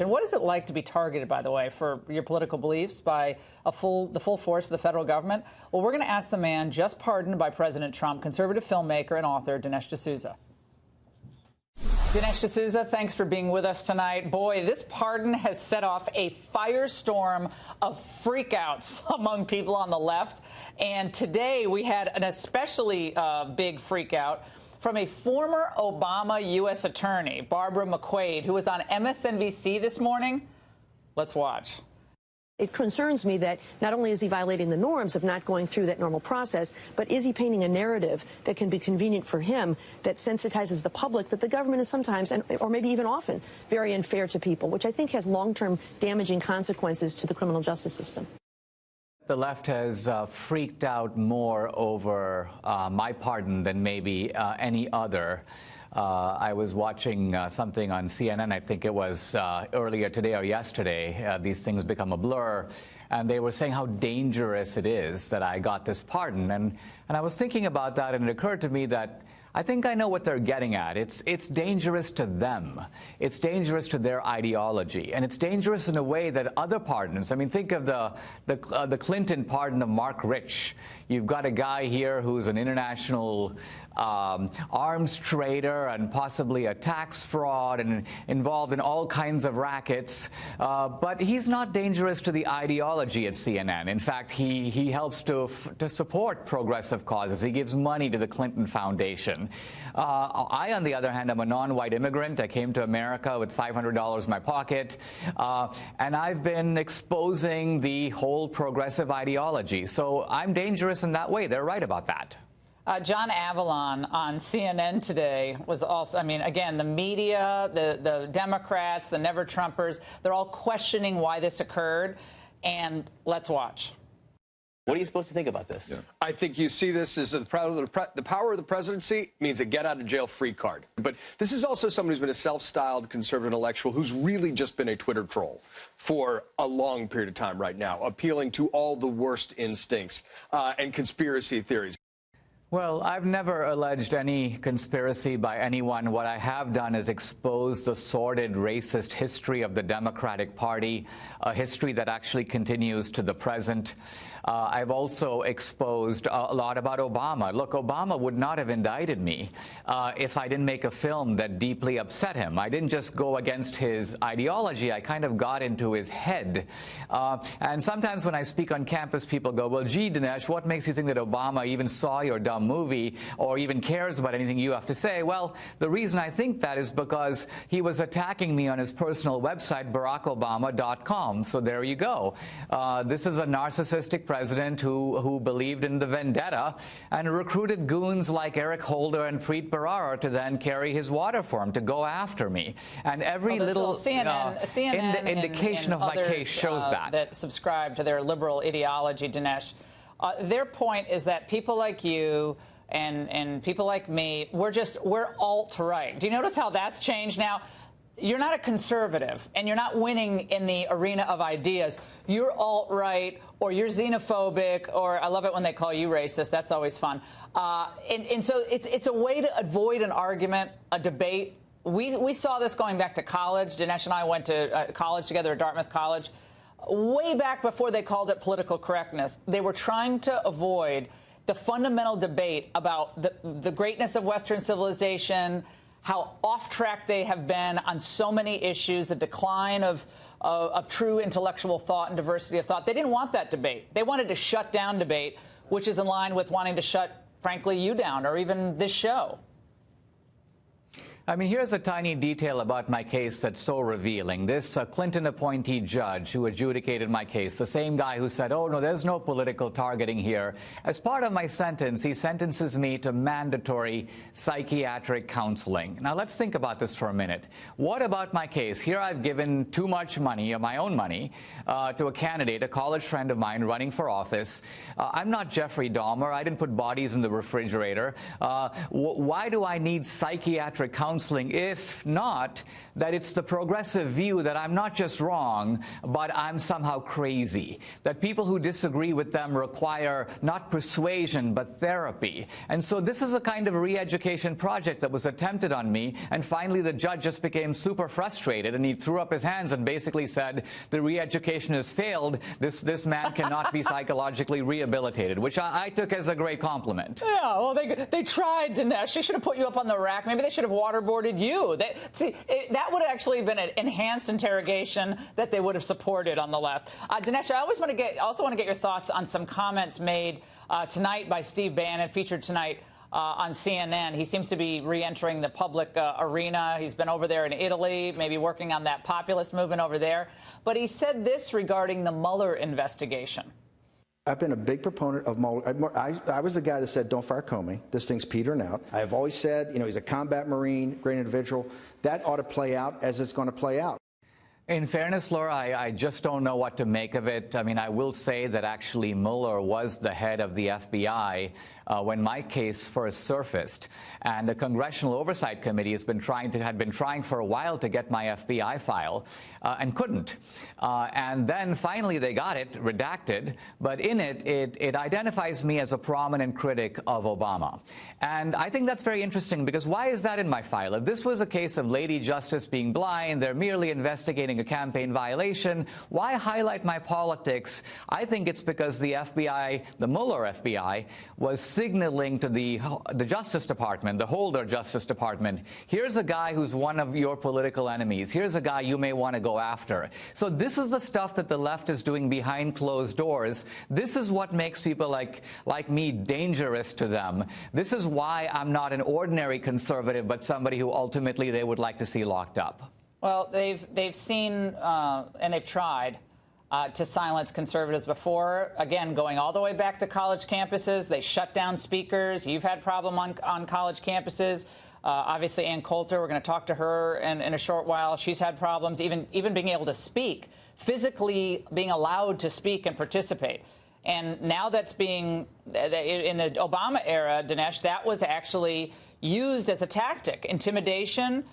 And what is it like to be targeted, by the way, for your political beliefs by the full force of the federal government? Well, we're going to ask the man just pardoned by President Trump, conservative filmmaker and author Dinesh D'Souza. Dinesh D'Souza, thanks for being with us tonight. Boy, this pardon has set off a firestorm of freakouts among people on the left. And today we had an especially big freakout from a former Obama U.S. attorney, Barbara McQuade, who was on MSNBC this morning. Let's watch. It concerns me that not only is he violating the norms of not going through that normal process, but is he painting a narrative that can be convenient for him that sensitizes the public that the government is sometimes, or maybe even often, very unfair to people, which I think has long-term damaging consequences to the criminal justice system. The left has freaked out more over my pardon than maybe any other. I was watching something on CNN, I think it was earlier today or yesterday. These things become a blur. And they were saying how dangerous it is that I got this pardon. And I was thinking about that, and it occurred to me that I think I know what they're getting at. It's dangerous to them. It's dangerous to their ideology. And it's dangerous in a way that other pardons, I mean, think of the Clinton pardon of Mark Rich. You've got a guy here who's an international arms trader and possibly a tax fraud and involved in all kinds of rackets. But he's not dangerous to the ideology at CNN. In fact, he helps to support progressive causes. He gives money to the Clinton Foundation. I, on the other hand, am a non-white immigrant. I came to America with $500 in my pocket. And I've been exposing the whole progressive ideology. So I'm dangerous in that way. They're right about that. John Avallone on CNN today was also, I mean, again, the media, the Democrats, the never-Trumpers, they're all questioning why this occurred. And let's watch. What are you supposed to think about this? Yeah. I think you see this as the power of the presidency means a get-out-of-jail-free card. But this is also someone who's been a self-styled conservative intellectual who's really just been a Twitter troll for a long period of time right now, appealing to all the worst instincts and conspiracy theories. Well, I've never alleged any conspiracy by anyone. What I have done is expose the sordid, racist history of the Democratic Party, a history that actually continues to the present. I've also exposed a lot about Obama. Look, Obama would not have indicted me if I didn't make a film that deeply upset him. I didn't just go against his ideology. I kind of got into his head. And sometimes when I speak on campus, people go, well, gee, Dinesh, what makes you think that Obama even saw your dumb movie or even cares about anything you have to say? Well, the reason I think that is because he was attacking me on his personal website, barackobama.com. So there you go. This is a narcissistic president who believed in the vendetta and recruited goons like Eric Holder and Preet Bharara to then carry his water for him, to go after me. And every little CNN indication of my case shows that subscribe to their liberal ideology, Dinesh. Their point is that people like you and people like me, we're alt-right. Do you notice how that's changed now? You're not a conservative, and you're not winning in the arena of ideas. You're alt-right, or you're xenophobic, or I love it when they call you racist. That's always fun. And so it's a way to avoid an argument, a debate. We saw this going back to college. Dinesh and I went to college together at Dartmouth College. Way back before they called it political correctness, they were trying to avoid the fundamental debate about the greatness of Western civilization, how off track they have been on so many issues, the decline of true intellectual thought and diversity of thought. They didn't want that debate. They wanted to shut down debate, which is in line with wanting to shut, frankly, you down or even this show. I mean, here's a tiny detail about my case that's so revealing. This Clinton appointee judge who adjudicated my case, the same guy who said, oh, no, there's no political targeting here. As part of my sentence, he sentences me to mandatory psychiatric counseling. Now, let's think about this for a minute. What about my case? Here I've given too much money, my own money, to a candidate, a college friend of mine running for office. I'm not Jeffrey Dahmer. I didn't put bodies in the refrigerator. Why do I need psychiatric counseling counseling. If not, that it's the progressive view that I'm not just wrong, but I'm somehow crazy. That people who disagree with them require not persuasion, but therapy. And so this is a kind of re-education project that was attempted on me, and finally the judge just became super frustrated, and he threw up his hands and basically said, the re-education has failed. This man cannot be psychologically rehabilitated, which I took as a great compliment. Yeah, well, they tried, Dinesh. They should have put you up on the rack. Maybe they should have waterboarded you. That would have actually been an enhanced interrogation that they would have supported on the left. Dinesh, I also want to get your thoughts on some comments made tonight by Steve Bannon, featured tonight on CNN. He seems to be re-entering the public arena. He's been over there in Italy, maybe working on that populist movement over there. But he said this regarding the Mueller investigation. I've been a big proponent of Mueller. I was the guy that said, don't fire Comey. This thing's petering out. I've always said, he's a combat Marine, great individual. That ought to play out as it's going to play out. In fairness, Laura, I just don't know what to make of it. I mean, I will say that actually Mueller was the head of the FBI when my case first surfaced. And the Congressional Oversight Committee had been trying for a while to get my FBI file and couldn't. And then finally they got it redacted. But in it identifies me as a prominent critic of Obama. And I think that's very interesting, because why is that in my file? If this was a case of Lady Justice being blind, they're merely investigating a campaign violation, why highlight my politics? I think it's because the FBI, the Mueller FBI, was signaling to the Justice Department, the Holder Justice Department, here's a guy who's one of your political enemies. Here's a guy you may want to go after. So this is the stuff that the left is doing behind closed doors. This is what makes people like me dangerous to them. This is why I'm not an ordinary conservative, but somebody who ultimately they would like to see locked up. Well, they've seen and they've tried to silence conservatives before. Again, going all the way back to college campuses, they shut down speakers. You've had problem on college campuses. Obviously, Ann Coulter, we're going to talk to her in a short while. She's had problems even being able to speak, physically being allowed to speak and participate. And now that's being, in the Obama era, Dinesh, that was actually used as a tactic, intimidation.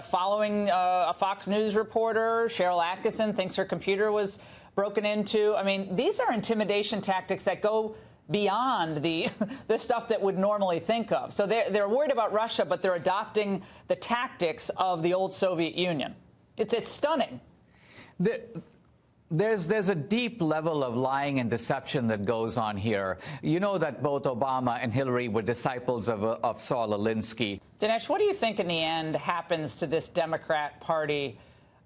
Following a Fox News reporter, Cheryl Atkinson, thinks her computer was broken into. I mean, these are intimidation tactics that go beyond the stuff that would normally think of. So they're worried about Russia, but they're adopting the tactics of the old Soviet Union. It's stunning. There's a deep level of lying and deception that goes on here. You know that both Obama and Hillary were disciples of Saul Alinsky. Dinesh, what do you think in the end happens to this Democrat Party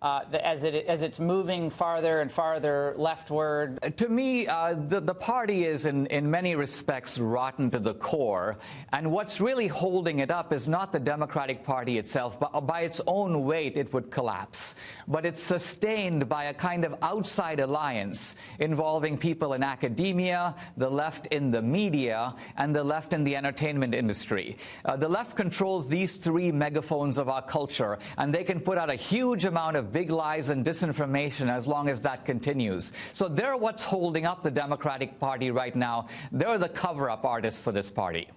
as it's moving farther and farther leftward? To me, the party is in many respects rotten to the core. And what's really holding it up is not the Democratic Party itself, but by its own weight, it would collapse. But it's sustained by a kind of outside alliance involving people in academia, the left in the media, and the left in the entertainment industry. The left controls these three megaphones of our culture, and they can put out a huge amount of big lies and disinformation as long as that continues. So they're what's holding up the Democratic Party right now. They're the cover-up artists for this party.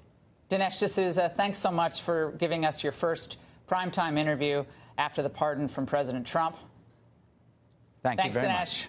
Dinesh D'Souza, thanks so much for giving us your first primetime interview after the pardon from President Trump. Thank you very much. Thanks, Dinesh.